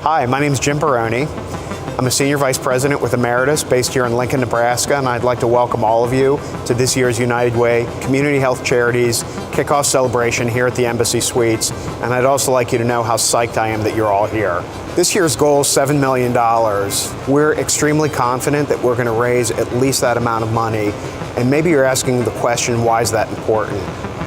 Hi, my name is Jim Barone. I'm a Senior Vice President with Emeritus based here in Lincoln, Nebraska, and I'd like to welcome all of you to this year's United Way Community Health Charities Kickoff Celebration here at the Embassy Suites, and I'd also like you to know how psyched I am that you're all here. This year's goal is $7 million. We're extremely confident that we're going to raise at least that amount of money, and maybe you're asking the question, why is that important?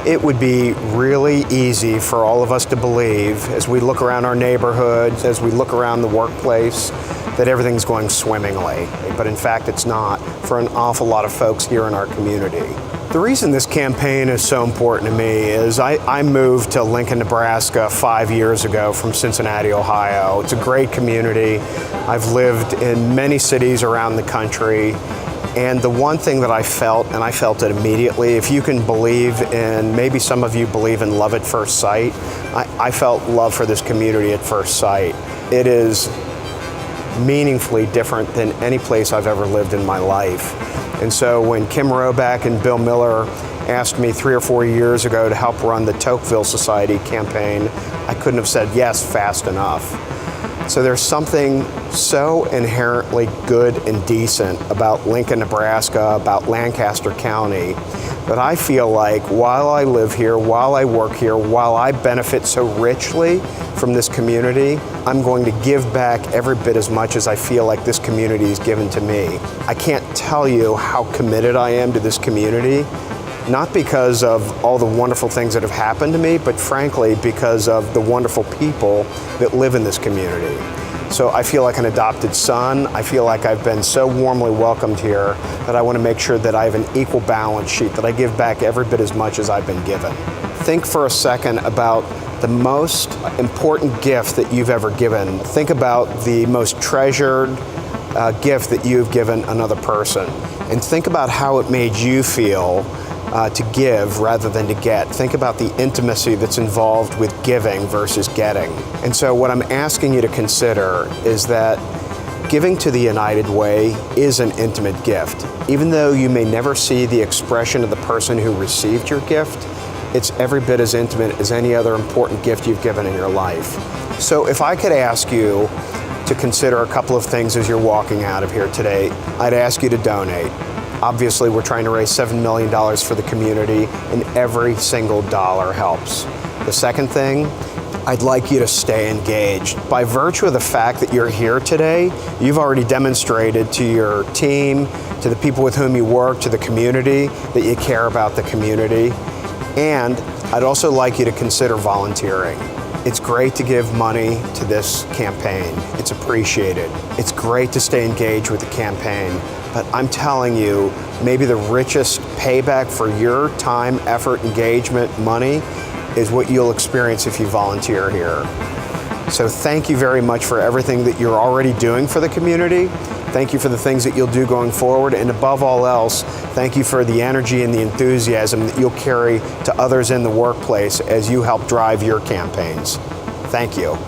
It would be really easy for all of us to believe, as we look around our neighborhoods, as we look around the workplace, that everything's going swimmingly. But in fact, it's not for an awful lot of folks here in our community. The reason this campaign is so important to me is I moved to Lincoln, Nebraska 5 years ago from Cincinnati, Ohio. It's a great community. I've lived in many cities around the country. And the one thing that I felt, and I felt it immediately, if you can believe in, maybe some of you believe in love at first sight, I felt love for this community at first sight. It is meaningfully different than any place I've ever lived in my life. And so when Kim Roback and Bill Miller asked me 3 or 4 years ago to help run the Tocqueville Society campaign, I couldn't have said yes fast enough. So there's something so inherently good and decent about Lincoln, Nebraska, about Lancaster County, that I feel like while I live here, while I work here, while I benefit so richly from this community, I'm going to give back every bit as much as I feel like this community has given to me. I can't tell you how committed I am to this community, not because of all the wonderful things that have happened to me, but frankly because of the wonderful people that live in this community. So I feel like an adopted son. I feel like I've been so warmly welcomed here that I want to make sure that I have an equal balance sheet, that I give back every bit as much as I've been given. Think for a second about the most important gift that you've ever given. Think about the most treasured gift that you've given another person. And think about how it made you feel to give rather than to get. Think about the intimacy that's involved with giving versus getting. And so what I'm asking you to consider is that giving to the United Way is an intimate gift. Even though you may never see the expression of the person who received your gift, it's every bit as intimate as any other important gift you've given in your life. So if I could ask you to consider a couple of things as you're walking out of here today, I'd ask you to donate. Obviously, we're trying to raise $7 million for the community, and every single dollar helps. The second thing, I'd like you to stay engaged. By virtue of the fact that you're here today, you've already demonstrated to your team, to the people with whom you work, to the community, that you care about the community. And I'd also like you to consider volunteering. It's great to give money to this campaign. It's appreciated. It's great to stay engaged with the campaign. But I'm telling you, maybe the richest payback for your time, effort, engagement, money is what you'll experience if you volunteer here. So thank you very much for everything that you're already doing for the community. Thank you for the things that you'll do going forward. And above all else, thank you for the energy and the enthusiasm that you'll carry to others in the workplace as you help drive your campaigns. Thank you.